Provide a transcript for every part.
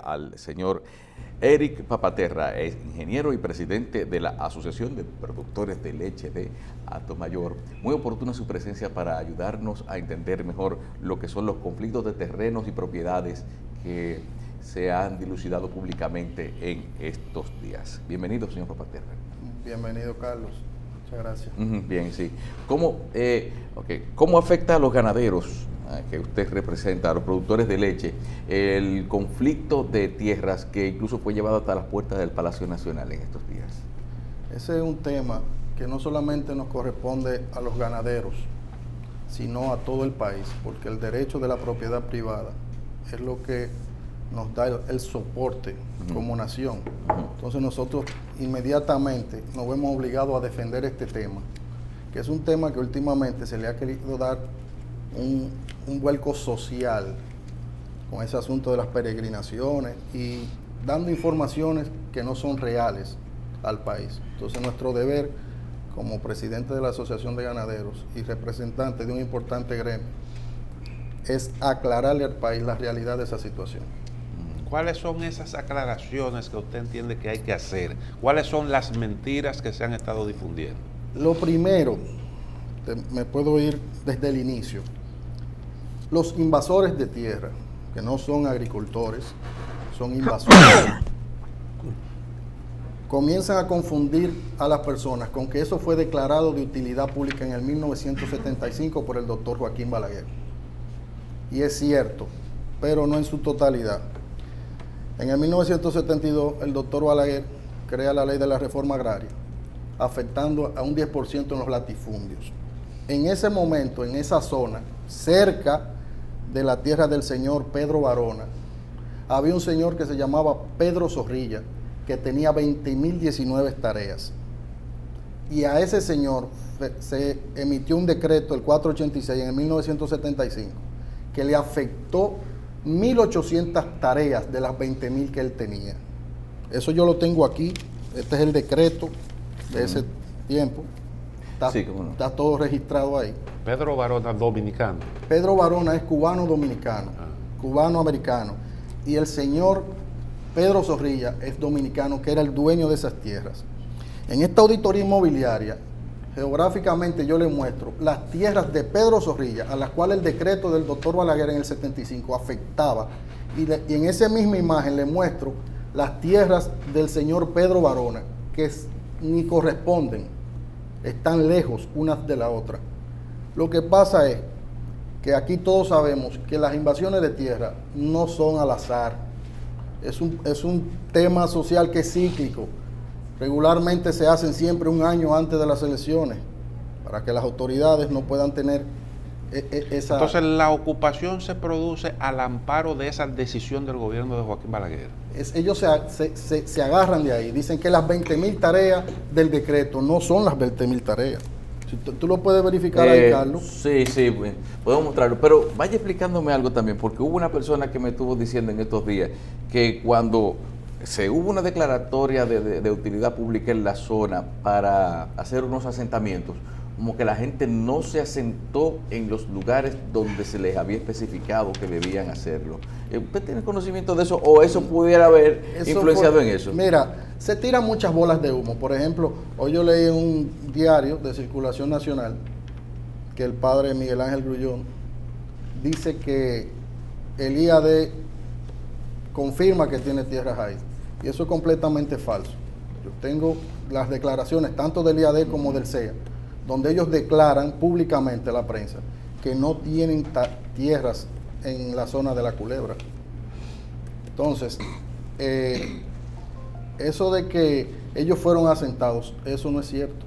al señor Eric Papaterra, es ingeniero y presidente de la Asociación de Productores de Leche de Atomayor. Muy oportuna su presencia para ayudarnos a entender mejor lo que son los conflictos de terrenos y propiedades que se han dilucidado públicamente en estos días. Bienvenido, señor Papaterra. Bienvenido, Carlos. Muchas gracias. Bien, sí. ¿Cómo afecta a los ganaderos que usted representa, a los productores de leche, el conflicto de tierras que incluso fue llevado hasta las puertas del Palacio Nacional en estos días? Ese es un tema que no solamente nos corresponde a los ganaderos, sino a todo el país, porque el derecho de la propiedad privada es lo que nos da el soporte como nación. Entonces nosotros inmediatamente nos vemos obligados a defender este tema, que es un tema que últimamente se le ha querido dar un vuelco social con ese asunto de las peregrinaciones y dando informaciones que no son reales al país. Entonces nuestro deber como presidente de la Asociación de Ganaderos y representante de un importante gremio es aclararle al país la realidad de esa situación. ¿Cuáles son esas aclaraciones que usted entiende que hay que hacer? ¿Cuáles son las mentiras que se han estado difundiendo? Lo primero, me puedo ir desde el inicio. Los invasores de tierra, que no son agricultores, son invasores, comienzan a confundir a las personas con que eso fue declarado de utilidad pública en el 1975 por el doctor Joaquín Balaguer. Y es cierto, pero no en su totalidad. En el 1972, el doctor Balaguer crea la ley de la reforma agraria, afectando a un 10% en los latifundios. En ese momento, en esa zona, cerca de la tierra del señor Pedro Barona, había un señor que se llamaba Pedro Zorrilla, que tenía 20.019 hectáreas. Y a ese señor se emitió un decreto, el 486, en el 1975, que le afectó 1.800 tareas de las 20.000 que él tenía. Eso yo lo tengo aquí. Este es el decreto de ese tiempo. Está todo registrado ahí. Pedro Barona, dominicano. Pedro Barona es cubano-dominicano, cubano-americano. Y el señor Pedro Zorrilla es dominicano, que era el dueño de esas tierras. En esta auditoría inmobiliaria, geográficamente yo le muestro las tierras de Pedro Zorrilla, a las cuales el decreto del doctor Balaguer en el 75 afectaba, y en esa misma imagen le muestro las tierras del señor Pedro Barona, que ni corresponden, están lejos unas de la otra. Lo que pasa es que aquí todos sabemos que las invasiones de tierra no son al azar, es un tema social que es cíclico. Regularmente se hacen siempre un año antes de las elecciones para que las autoridades no puedan tener esa... Entonces la ocupación se produce al amparo de esa decisión del gobierno de Joaquín Balaguer. Ellos se agarran de ahí, dicen que las 20.000 tareas del decreto no son las 20.000 tareas. Si tú lo puedes verificar ahí, Carlos. Sí, podemos mostrarlo, pero vaya explicándome algo también, porque hubo una persona que me estuvo diciendo en estos días que cuando hubo una declaratoria de utilidad pública en la zona para hacer unos asentamientos, como que la gente no se asentó en los lugares donde se les había especificado que debían hacerlo. ¿Usted tiene conocimiento de eso o eso pudiera haber influenciado en eso? Mira, se tiran muchas bolas de humo. Por ejemplo, hoy yo leí en un diario de circulación nacional que el padre Miguel Ángel Grullón dice que el IAD confirma que tiene tierras ahí. Y eso es completamente falso. Yo tengo las declaraciones tanto del IAD como del CEA, donde ellos declaran públicamente a la prensa que no tienen tierras en la zona de la Culebra. Entonces, eso de que ellos fueron asentados, eso no es cierto.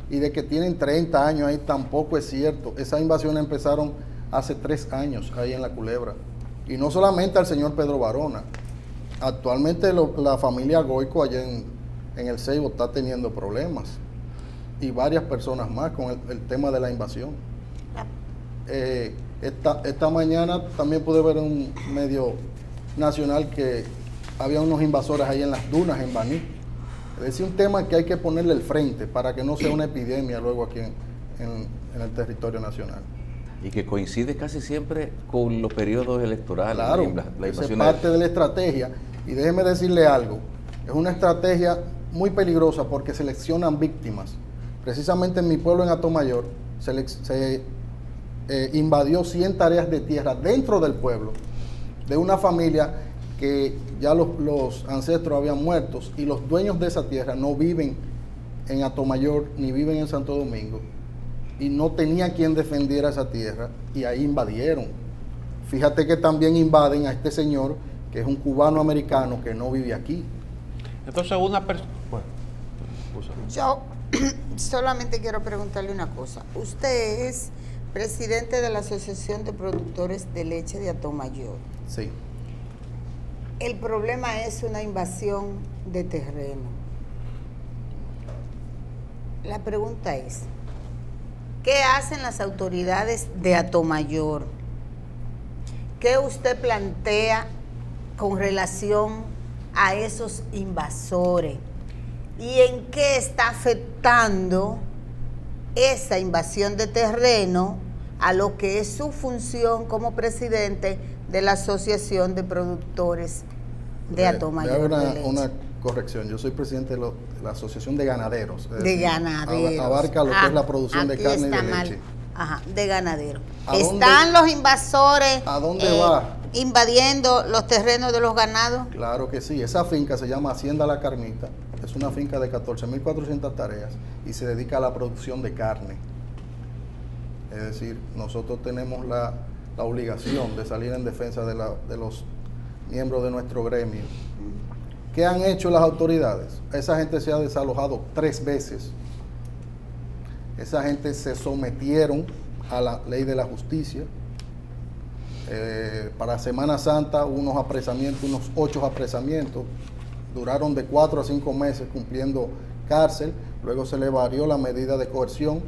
Y de que tienen 30 años ahí tampoco es cierto. Esas invasiones empezaron hace 3 años ahí en la Culebra. Y no solamente al señor Pedro Barona. Actualmente la familia Goico allá en el Ceibo está teniendo problemas. Y varias personas más con el tema de la invasión. Esta mañana también pude ver en un medio nacional que había unos invasores ahí en las dunas, en Baní. Es decir, un tema que hay que ponerle el frente para que no sea una epidemia luego aquí en el territorio nacional. Y que coincide casi siempre con los periodos electorales. Claro, la esa es invasión parte de la estrategia. Y déjeme decirle algo, es una estrategia muy peligrosa porque seleccionan víctimas. Precisamente en mi pueblo, en Atomayor, se invadió 100 tareas de tierra dentro del pueblo, de una familia que ya los ancestros habían muerto y los dueños de esa tierra no viven en Atomayor ni viven en Santo Domingo y no tenía quien defendiera esa tierra y ahí invadieron. Fíjate que también invaden a este señor que es un cubano americano que no vive aquí. Entonces una persona... Bueno, yo solamente quiero preguntarle una cosa. Usted es presidente de la Asociación de Productores de Leche de Atomayor. Sí. El problema es una invasión de terreno. La pregunta es, ¿qué hacen las autoridades de Atomayor? ¿Qué usted plantea con relación a esos invasores? ¿Y en qué está afectando esa invasión de terreno a lo que es su función como presidente de la Asociación de Productores de Atomayor? Le hago una corrección. Yo soy presidente de la Asociación de Ganaderos. De ganaderos. Abarca lo que es la producción de carne y de leche. Ajá, de ganaderos. ¿Están los invasores ¿A dónde va? invadiendo los terrenos de los ganados? Claro que sí. Esa finca se llama Hacienda La Carnita. Es una finca de 14.400 tareas y se dedica a la producción de carne. Es decir, nosotros tenemos la obligación de salir en defensa de los miembros de nuestro gremio. ¿Qué han hecho las autoridades? Esa gente se ha desalojado 3 veces. Esa gente se sometieron a la ley de la justicia. Para Semana Santa hubo unos apresamientos, unos 8 apresamientos. Duraron de 4 a 5 meses cumpliendo cárcel. Luego se le varió la medida de coerción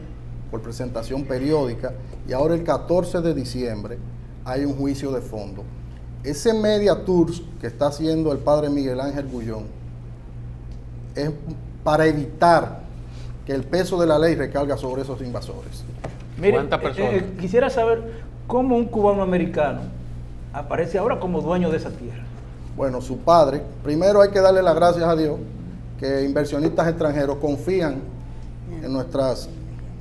por presentación periódica. Y ahora el 14 de diciembre hay un juicio de fondo. Ese media tours que está haciendo el padre Miguel Ángel Gullón es para evitar que el peso de la ley recaiga sobre esos invasores. Mire, ¿Cuántas personas? Quisiera saber cómo un cubano americano aparece ahora como dueño de esa tierra. Bueno, su padre, primero hay que darle las gracias a Dios que inversionistas extranjeros confían en nuestras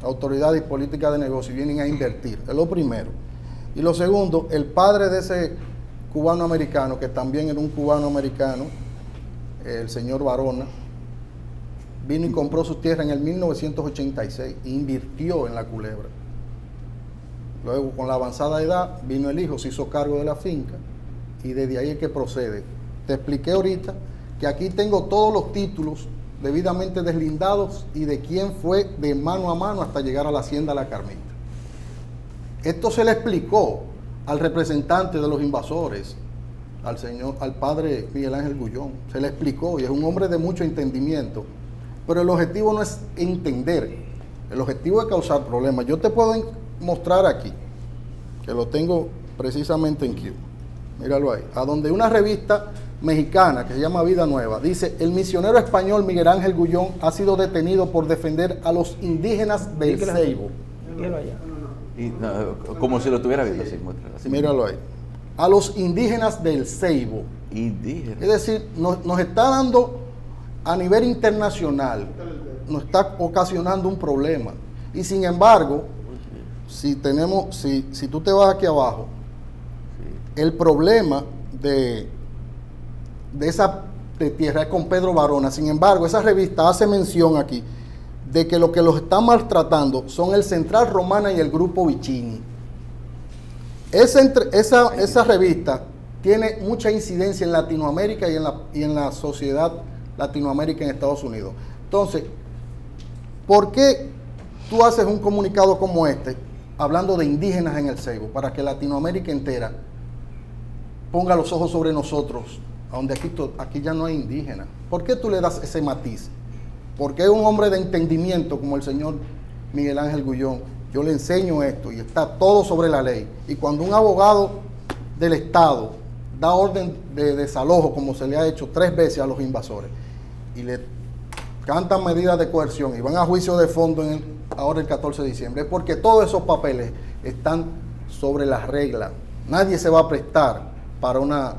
autoridades y políticas de negocio y vienen a invertir. Es lo primero. Y lo segundo, el padre de ese cubano americano, que también era un cubano americano, el señor Barona, vino y compró su tierra en el 1986 e invirtió en la Culebra. Luego, con la avanzada edad, vino el hijo, se hizo cargo de la finca y desde ahí es que procede. Te expliqué ahorita que aquí tengo todos los títulos debidamente deslindados y de quién fue de mano a mano hasta llegar a la Hacienda La Carmita. Esto se le explicó al representante de los invasores, al padre Miguel Ángel Gullón. Se le explicó y es un hombre de mucho entendimiento. Pero el objetivo no es entender, el objetivo es causar problemas. Yo te puedo mostrar aquí, que lo tengo precisamente en Q. Míralo ahí. A donde una revista mexicana que se llama Vida Nueva dice: el misionero español Miguel Ángel Gullón ha sido detenido por defender a los indígenas del Ceibo. Míralo allá. Y, como si lo estuviera viendo, así, muéstralo, así. Míralo ahí. A los indígenas del Ceibo. Indígena. Es decir, nos está dando a nivel internacional, nos está ocasionando un problema. Y sin embargo, si tú te vas aquí abajo, el problema de esa tierra es con Pedro Barona. Sin embargo, esa revista hace mención aquí de que lo que los está maltratando son el Central Romana y el Grupo Vicini. Esa revista tiene mucha incidencia en Latinoamérica y en la sociedad Latinoamérica en Estados Unidos. Entonces, ¿por qué tú haces un comunicado como este, hablando de indígenas en el Ceibo, para que Latinoamérica entera ponga los ojos sobre nosotros, donde aquí ya no hay indígenas? ¿Por qué tú le das ese matiz? Porque es un hombre de entendimiento como el señor Miguel Ángel Gullón. Yo le enseño esto y está todo sobre la ley. Y cuando un abogado del Estado da orden de desalojo, como se le ha hecho 3 veces a los invasores, y le cantan medidas de coerción y van a juicio de fondo ahora el 14 de diciembre, es porque todos esos papeles están sobre la regla. Nadie se va a prestar para una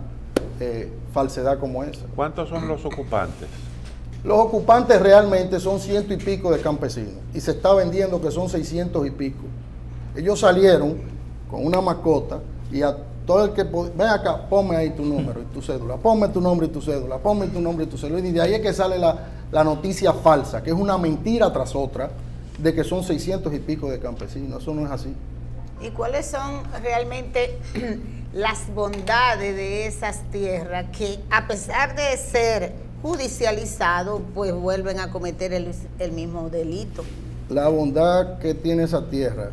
falsedad como esa. ¿Cuántos son los ocupantes? Los ocupantes realmente son 100 y pico de campesinos y se está vendiendo que son 600 y pico. Ellos salieron con una mascota y a todo el que... Ven acá, ponme ahí tu número y tu cédula, ponme tu nombre y tu cédula, ponme tu nombre y tu cédula. Y de ahí es que sale la noticia falsa, que es una mentira tras otra, de que son 600 y pico de campesinos. Eso no es así. ¿Y cuáles son realmente las bondades de esas tierras que, a pesar de ser judicializado, pues vuelven a cometer el mismo delito? La bondad que tiene esa tierra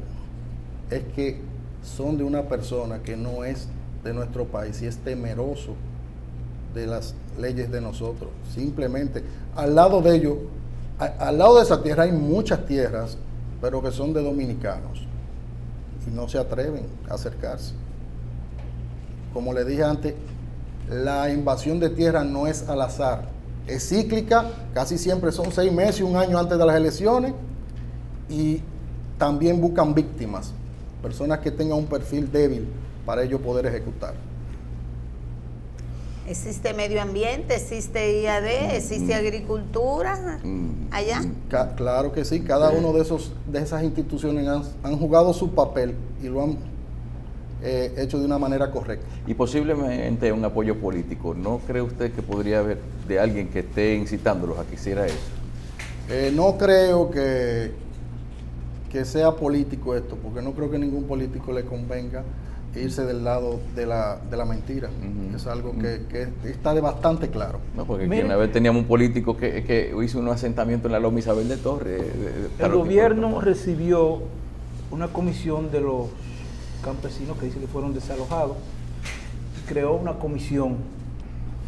es que son de una persona que no es de nuestro país y es temeroso de las leyes de nosotros. Simplemente, al lado de ellos, al lado de esa tierra hay muchas tierras, pero que son de dominicanos y no se atreven a acercarse. Como le dije antes, la invasión de tierra no es al azar, es cíclica, casi siempre son 6 meses, 1 año antes de las elecciones, y también buscan víctimas, personas que tengan un perfil débil para ellos poder ejecutar. ¿Existe medio ambiente? ¿Existe IAD? ¿Existe agricultura allá? Claro que sí, cada uno de esas instituciones han jugado su papel y lo han hecho de una manera correcta. Y posiblemente un apoyo político. ¿No cree usted que podría haber de alguien que esté incitándolos a que hiciera eso? No creo que sea político esto, porque no creo que ningún político le convenga irse del lado de la mentira. Es algo que está bastante claro. No, porque una vez teníamos un político que hizo un asentamiento en la Loma Isabel de Torres. El gobierno recibió una comisión de los campesinos que dice que fueron desalojados y creó una comisión.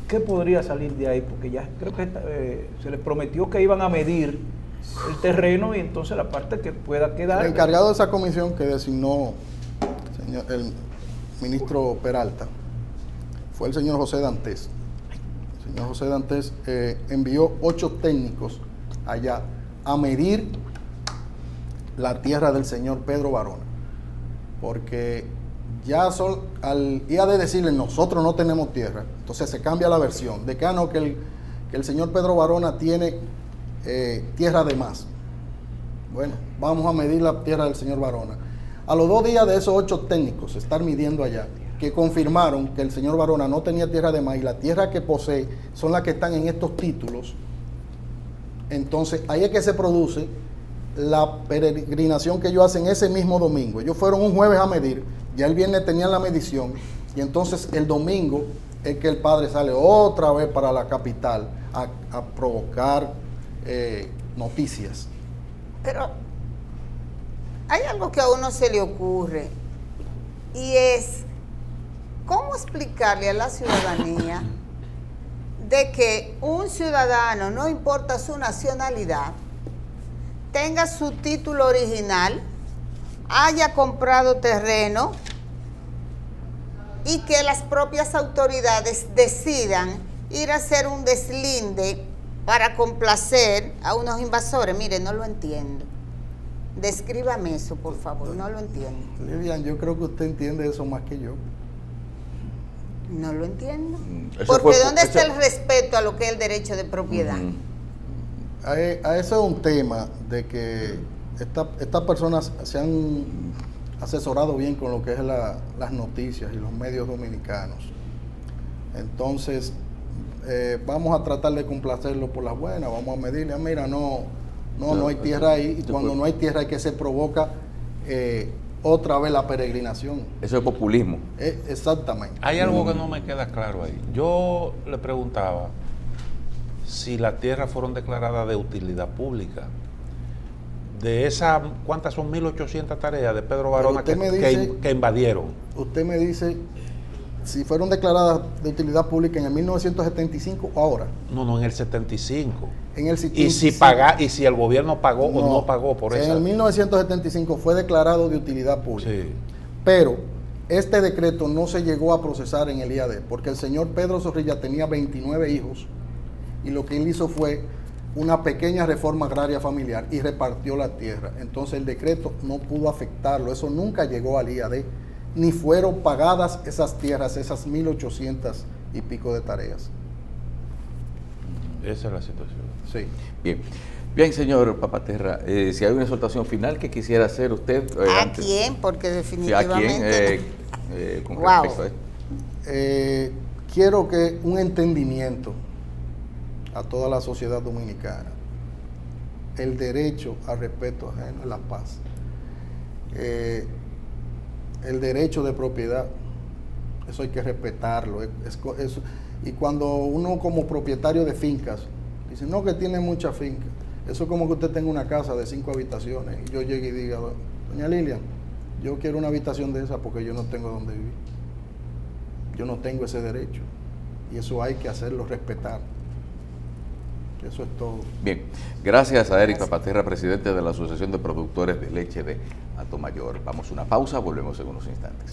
¿Qué podría salir de ahí? Porque ya creo que se les prometió que iban a medir el terreno y entonces la parte que pueda quedar. El encargado de esa comisión que designó el ministro Peralta fue el señor José Dantes. El señor José Dantes envió 8 técnicos allá a medir la tierra del señor Pedro Barona, porque ya al IAD decirle nosotros no tenemos tierra, entonces se cambia la versión de que no, que el señor Pedro Barona tiene tierra de más. Bueno, vamos a medir la tierra del señor Barona. A los 2 días de esos 8 técnicos estar midiendo allá, que confirmaron que el señor Barona no tenía tierra de más y la tierra que posee son las que están en estos títulos, entonces ahí es que se produce la peregrinación que ellos hacen ese mismo domingo. Ellos fueron un jueves a medir, ya el viernes tenían la medición y entonces el domingo es que el padre sale otra vez para la capital a provocar noticias. Pero hay algo que a uno se le ocurre y es cómo explicarle a la ciudadanía de que un ciudadano, no importa su nacionalidad, tenga su título original, haya comprado terreno y que las propias autoridades decidan ir a hacer un deslinde para complacer a unos invasores. Mire, no lo entiendo. Descríbame eso, por favor, no lo entiendo. Lilian, yo creo que usted entiende eso más que yo. No lo entiendo. Porque ¿dónde está el respeto a lo que es el derecho de propiedad? A eso es un tema de que estas personas se han asesorado bien con lo que es las noticias y los medios dominicanos. Entonces, vamos a tratar de complacerlo por las buenas, vamos a medirle, mira, no hay tierra ahí, y cuando no hay tierra hay que se provoca otra vez la peregrinación. Eso es populismo. Exactamente. Hay algo que no me queda claro ahí. Yo le preguntaba si las tierras fueron declaradas de utilidad pública. De esas, ¿cuántas son? 1.800 tareas de Pedro Barona que invadieron. Usted me dice si fueron declaradas de utilidad pública en el 1975 o ahora. No, en el 75. En el 75. Y si el gobierno pagó o no pagó por eso. En el 1975 fue declarado de utilidad pública. Sí. Pero este decreto no se llegó a procesar en el IAD, porque el señor Pedro Zorrilla tenía 29 hijos y lo que él hizo fue una pequeña reforma agraria familiar y repartió la tierra. Entonces el decreto no pudo afectarlo, eso nunca llegó al IAD, ni fueron pagadas esas tierras, esas 1.800 y pico de tareas. Esa es la situación. Sí. Bien, señor Papaterra, si hay una exhortación final que quisiera hacer usted. ¿A quién? Porque Sí, ¿a definitivamente... quién? Con Wow. respecto a esto. Quiero que un entendimiento a toda la sociedad dominicana, el derecho al respeto ajeno, a la paz, el derecho de propiedad, eso hay que respetarlo. Y cuando uno como propietario de fincas dice, no, que tiene muchas fincas, eso es como que usted tenga una casa de 5 habitaciones y yo llegue y diga, doña Lilian, yo quiero una habitación de esa porque yo no tengo donde vivir. Yo no tengo ese derecho y eso hay que hacerlo respetar. Eso es todo. Bien, gracias a Eric Papaterra, presidente de la Asociación de Productores de Leche de Atomayor. Vamos a una pausa, volvemos en unos instantes.